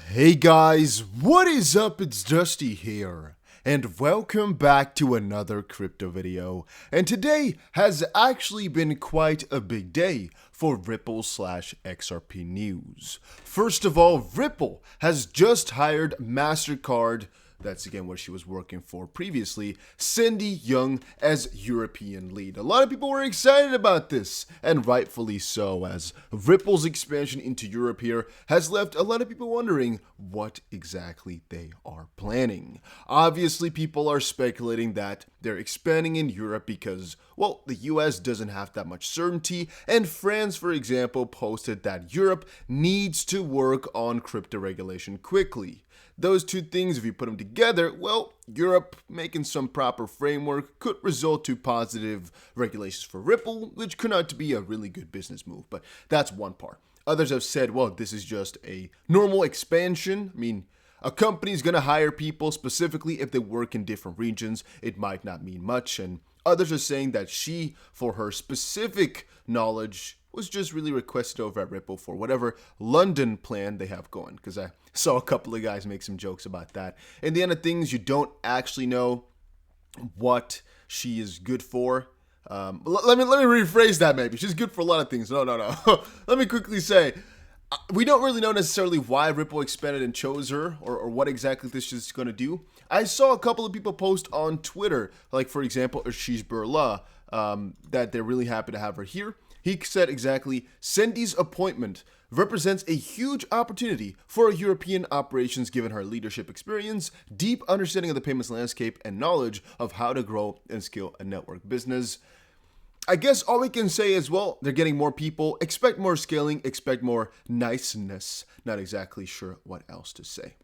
Hey guys, what is up? It's Dusty here, and welcome back to another crypto video. And today has actually been quite a big day for Ripple/XRP news. First of all, Ripple has just hired Mastercard, that's again what she was working for previously, Cindy Young as European lead. A lot of people were excited about this, and rightfully so, as Ripple's expansion into Europe here has left a lot of people wondering what exactly they are planning. Obviously, people are speculating that they're expanding in Europe because, well, the US doesn't have that much certainty, and France, for example, posted that Europe needs to work on crypto regulation quickly. Those two things, if you put them together, well, Europe making some proper framework could result to positive regulations for Ripple, which could not be a really good business move, but that's one part. Others have said, well, this is just a normal expansion. I mean, a company's going to hire people specifically if they work in different regions. It might not mean much, and others are saying that she, for her specific knowledge, was just really requested over at Ripple for whatever London plan they have going, because I saw a couple of guys make some jokes about that. In the end of things, you don't actually know what she is good for. Let me rephrase that maybe. She's good for a lot of things. No. Let me quickly say, we don't really know necessarily why Ripple expanded and chose her or what exactly this is going to do. I saw a couple of people post on Twitter, like for example, Ashish Birla, that they're really happy to have her here. He said exactly, Cindy's appointment represents a huge opportunity for European operations given her leadership experience, deep understanding of the payments landscape, and knowledge of how to grow and scale a network business. I guess all we can say is, well, they're getting more people, expect more scaling, expect more niceness. Not exactly sure what else to say.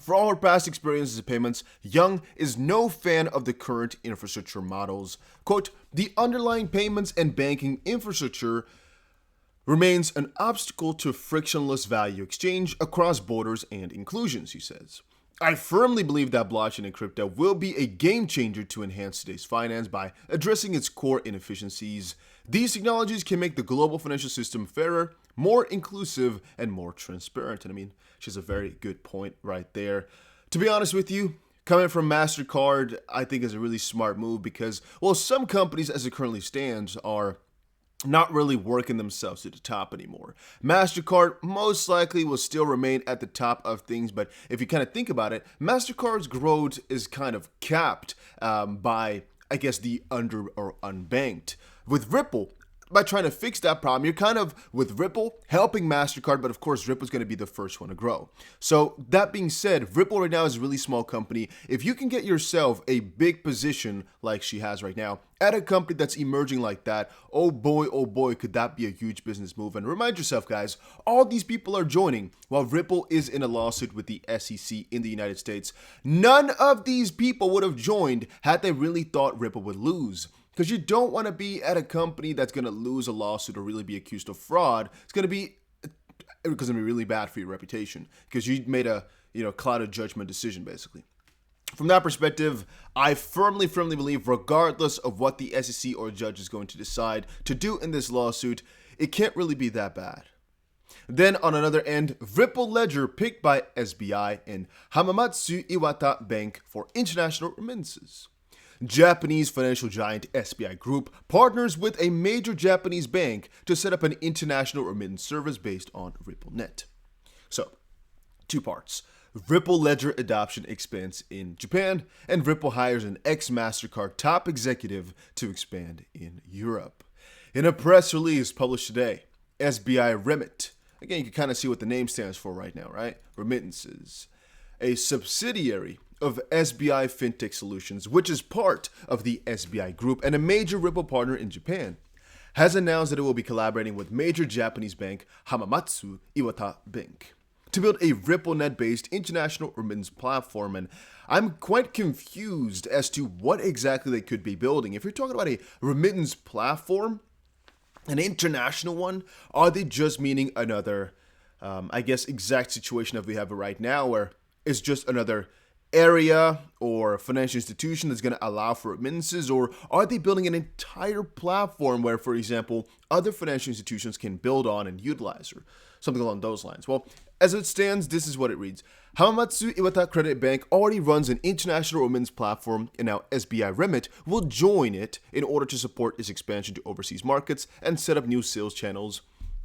For all her past experiences in payments, Young is no fan of the current infrastructure models. Quote, the underlying payments and banking infrastructure remains an obstacle to frictionless value exchange across borders and inclusions, he says. I firmly believe that blockchain and crypto will be a game changer to enhance today's finance by addressing its core inefficiencies. These technologies can make the global financial system fairer, more inclusive, and more transparent. And I mean, she has a very good point right there. To be honest with you, coming from Mastercard, I think is a really smart move because, well, some companies as it currently stands are not really working themselves to the top anymore. Mastercard most likely will still remain at the top of things, but if you kind of think about it, Mastercard's growth is kind of capped by, I guess, the under or unbanked. With Ripple, by trying to fix that problem, you're kind of, with Ripple, helping Mastercard, but of course, Ripple's going to be the first one to grow. So that being said, Ripple right now is a really small company. If you can get yourself a big position like she has right now at a company that's emerging like that, oh boy, could that be a huge business move. And remind yourself, guys, all these people are joining while Ripple is in a lawsuit with the SEC in the United States. None of these people would have joined had they really thought Ripple would lose. Because you don't want to be at a company that's going to lose a lawsuit or really be accused of fraud. It's going to be really bad for your reputation because you made a clouded judgment decision, basically. From that perspective, I firmly believe regardless of what the SEC or judge is going to decide to do in this lawsuit, it can't really be that bad. Then on another end, Ripple Ledger picked by SBI and Hamamatsu Iwata Bank for international remittances. Japanese financial giant SBI Group partners with a major Japanese bank to set up an international remittance service based on Ripplenet. So, two parts. Ripple Ledger adoption expands in Japan, and Ripple hires an ex-Mastercard top executive to expand in Europe. In a press release published today, SBI Remit, again, you can kind of see what the name stands for right now, right? Remittances. A subsidiary of SBI Fintech Solutions, which is part of the SBI Group and a major Ripple partner in Japan, has announced that it will be collaborating with major Japanese bank Hamamatsu Iwata Bank to build a Ripplenet-based international remittance platform. And I'm quite confused as to what exactly they could be building. If you're talking about a remittance platform, an international one, are they just meaning another, exact situation that we have right now where it's just another area or financial institution that's going to allow for remittances, or are they building an entire platform where, for example, other financial institutions can build on and utilize her? something along those lines. Well, as it stands, this is what it reads. Hamamatsu Iwata Credit Bank already runs an international remittance platform, and now SBI Remit will join it in order to support its expansion to overseas markets and set up new sales channels.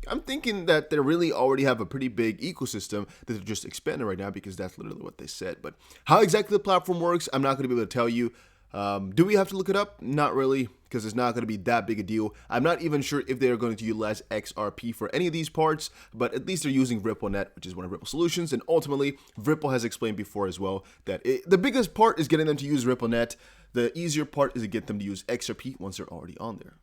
I'm thinking that they really already have a pretty big ecosystem that they're just expanding right now, because that's literally what they said. But how exactly the platform works, I'm not going to be able to tell you. Do we have to look it up? Not really, because it's not going to be that big a deal. I'm not even sure if they are going to utilize XRP for any of these parts, but at least they're using Ripplenet, which is one of Ripple solutions. And ultimately, Ripple has explained before as well that the biggest part is getting them to use Ripplenet. The easier part is to get them to use XRP once they're already on there.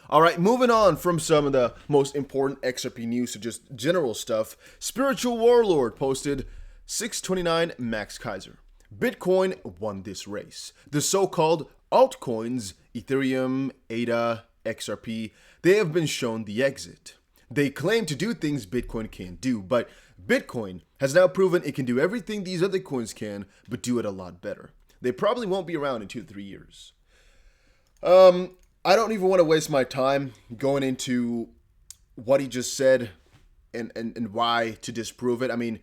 All right, moving on from some of the most important XRP news to just general stuff. Spiritual Warlord posted 629 Max Kaiser. Bitcoin won this race. The so-called altcoins, Ethereum, ADA, XRP, they have been shown the exit. They claim to do things Bitcoin can't do, but Bitcoin has now proven it can do everything these other coins can, but do it a lot better. They probably won't be around in 2 to 3 years. I don't even want to waste my time going into what he just said and why to disprove it. I mean,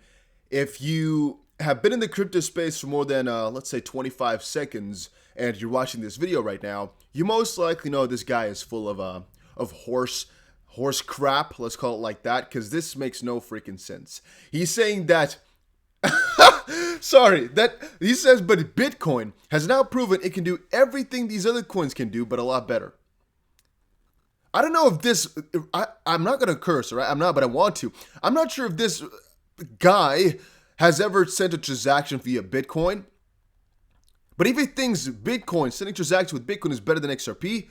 if you have been in the crypto space for more than, let's say 25 seconds, and you're watching this video right now, you most likely know this guy is full of horse crap, let's call it like that, because this makes no freaking sense. He's saying that, that he says, but Bitcoin has now proven it can do everything these other coins can do, but a lot better. I don't know if this, I'm not going to curse, right? I'm not, but I want to. I'm not sure if this guy has ever sent a transaction via Bitcoin. But if he thinks Bitcoin, sending transactions with Bitcoin is better than XRP,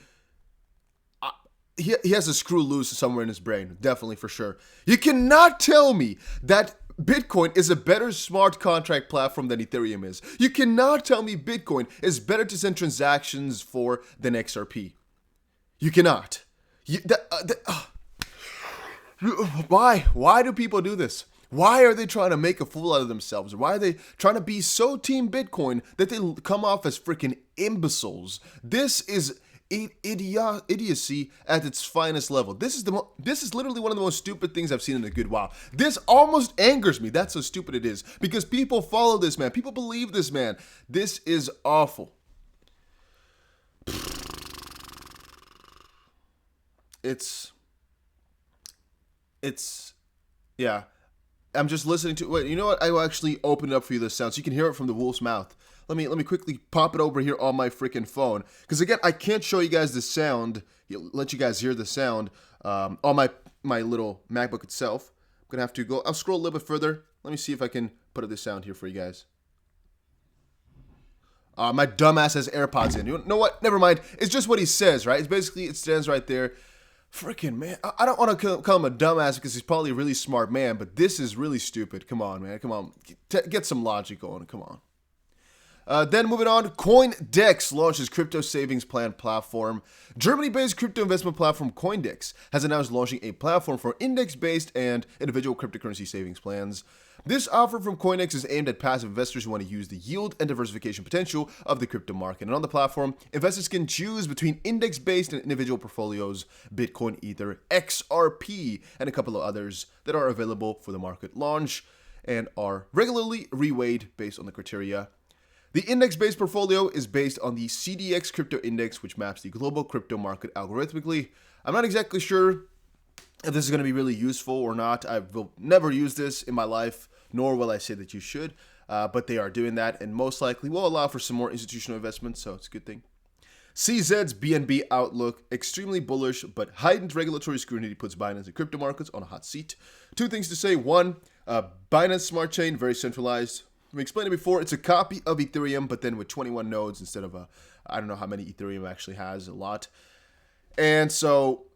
he has a screw loose somewhere in his brain. Definitely, for sure. You cannot tell me that Bitcoin is a better smart contract platform than Ethereum is. You cannot tell me Bitcoin is better to send transactions for than XRP. You cannot. Why? Why do people do this? Why are they trying to make a fool out of themselves? Why are they trying to be so team Bitcoin that they come off as freaking imbeciles? This is idiocy at its finest level. This is literally one of the most stupid things I've seen in a good while. This almost angers me. That's how stupid it is, because people follow this man. People believe this man. This is awful. Yeah. I'm just listening to. Wait, you know what? I will actually open it up for you, this sound, so you can hear it from the wolf's mouth. Let me quickly pop it over here on my freaking phone, because again, I can't show you guys the sound. Let you guys hear the sound on my little MacBook itself. I'm gonna have to go. I'll scroll a little bit further. Let me see if I can put up the sound here for you guys. My dumbass has AirPods in. You know what? Never mind. It's just what he says, right? It's basically, it stands right there. Freaking man, I don't want to call him a dumbass because he's probably a really smart man, but this is really stupid. Come on, man. Come on. Get some logic going. Come on. Then moving on, Coindex launches crypto savings plan platform. Germany-based crypto investment platform Coindex has announced launching a platform for index-based and individual cryptocurrency savings plans. This offer from Coindex is aimed at passive investors who want to use the yield and diversification potential of the crypto market. And on the platform, investors can choose between index-based and individual portfolios, Bitcoin, Ether, XRP, and a couple of others that are available for the market launch and are regularly reweighed based on the criteria. The index-based portfolio is based on the CDX crypto index, which maps the global crypto market algorithmically. I'm not exactly sure if this is going to be really useful or not. I will never use this in my life, nor will I say that you should, but they are doing that, and most likely will allow for some more institutional investments, so it's a good thing. CZ's BNB outlook, extremely bullish, but heightened regulatory scrutiny puts Binance and crypto markets on a hot seat. Two things to say. One, Binance Smart Chain, very centralized. We explained it before. It's a copy of Ethereum, but then with 21 nodes instead of I don't know how many Ethereum actually has, a lot. And so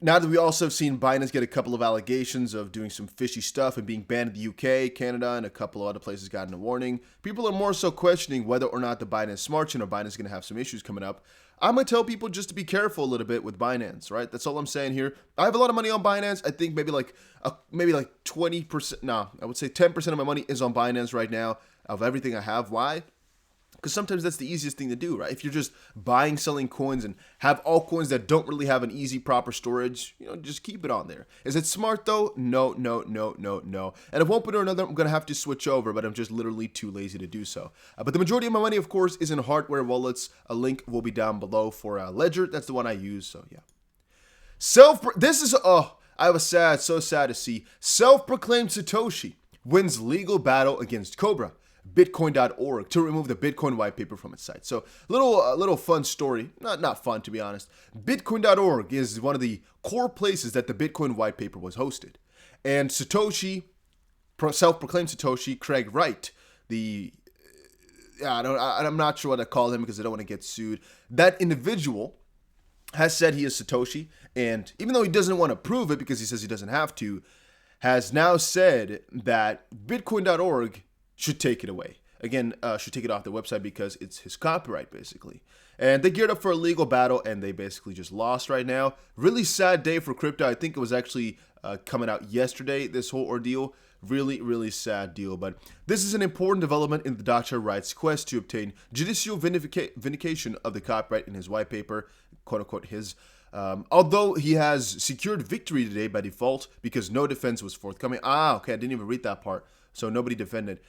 now that we also have seen Binance get a couple of allegations of doing some fishy stuff and being banned in the UK, Canada, and a couple of other places gotten a warning, people are more so questioning whether or not the Binance Smart Chain or Binance is going to have some issues coming up. I'm going to tell people just to be careful a little bit with Binance, right? That's all I'm saying here. I have a lot of money on Binance. I think maybe like 20%, no, I would say 10% of my money is on Binance right now of everything I have. Why? Because sometimes that's the easiest thing to do, right? If you're just buying, selling coins and have altcoins that don't really have an easy, proper storage, just keep it on there. Is it smart though? No. And if one point or another, I'm going to have to switch over, but I'm just literally too lazy to do so. But the majority of my money, of course, is in hardware wallets. A link will be down below for Ledger. That's the one I use, so yeah. I was so sad to see. Self-proclaimed Satoshi wins legal battle against Cobra. Bitcoin.org to remove the Bitcoin white paper from its site. So little fun story, not fun to be honest. Bitcoin.org is one of the core places that the Bitcoin white paper was hosted, and Satoshi, self-proclaimed Satoshi, Craig Wright, I'm not sure what I call him because I don't want to get sued. That individual has said he is Satoshi, and even though he doesn't want to prove it because he says he doesn't have to, has now said that Bitcoin.org should take it away. Again, should take it off the website because it's his copyright, basically. And they geared up for a legal battle, and they basically just lost right now. Really sad day for crypto. I think it was actually coming out yesterday, this whole ordeal. Really sad deal. But this is an important development in the Dr. Wright's quest to obtain judicial vindication of the copyright in his white paper, quote-unquote his. Although he has secured victory today by default because no defense was forthcoming. Okay, I didn't even read that part. So nobody defended.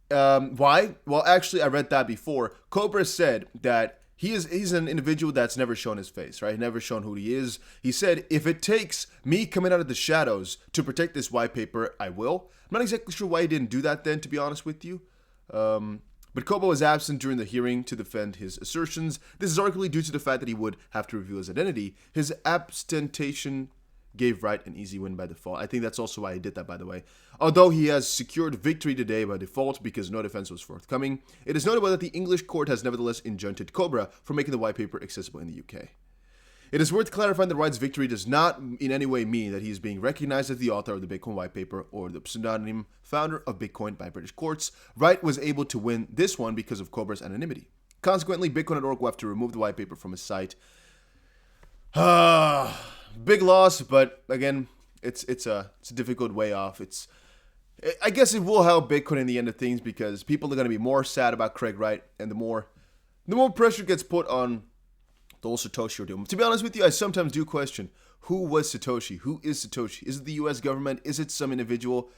Why? Well, actually, I read that before. Cobra said that he's an individual that's never shown his face, right? Never shown who he is. He said, if it takes me coming out of the shadows to protect this white paper, I will. I'm not exactly sure why he didn't do that then, to be honest with you. But Cobra was absent during the hearing to defend his assertions. This is arguably due to the fact that he would have to reveal his identity. His abstention gave Wright an easy win by default. I think that's also why he did that, by the way. Although he has secured victory today by default because no defense was forthcoming, it is notable that the English court has nevertheless injuncted Cobra for making the white paper accessible in the UK. It is worth clarifying that Wright's victory does not in any way mean that he is being recognized as the author of the Bitcoin white paper or the pseudonym founder of Bitcoin by British courts. Wright was able to win this one because of Cobra's anonymity. Consequently, Bitcoin.org will have to remove the white paper from his site. Big loss, but again, it's a difficult way off. I guess it will help Bitcoin in the end of things because people are going to be more sad about Craig Wright, and the more pressure gets put on the whole Satoshi ordeal. To be honest with you, I sometimes do question who was Satoshi, who is Satoshi? Is it the U.S. government? Is it some individual?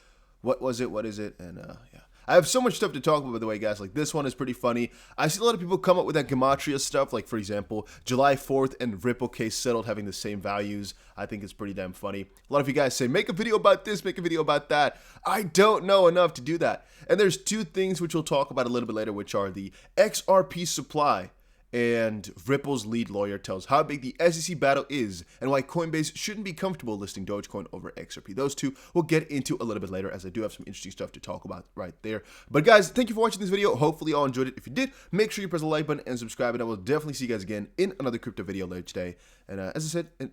What was it? What is it? And yeah. I have so much stuff to talk about, by the way, guys. Like, this one is pretty funny. I see a lot of people come up with that gematria stuff. Like, for example, July 4th and Ripple case settled having the same values. I think it's pretty damn funny. A lot of you guys say, make a video about this, make a video about that. I don't know enough to do that. And there's two things which we'll talk about a little bit later, which are the XRP supply and Ripple's lead lawyer tells how big the SEC battle is and why Coinbase shouldn't be comfortable listing Dogecoin over XRP. Those two we'll get into a little bit later, as I do have some interesting stuff to talk about right there. But guys, thank you for watching this video. Hopefully you all enjoyed it. If you did, make sure you press the like button and subscribe, and I will definitely see you guys again in another crypto video later today. And as I said,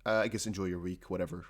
I guess enjoy your week, whatever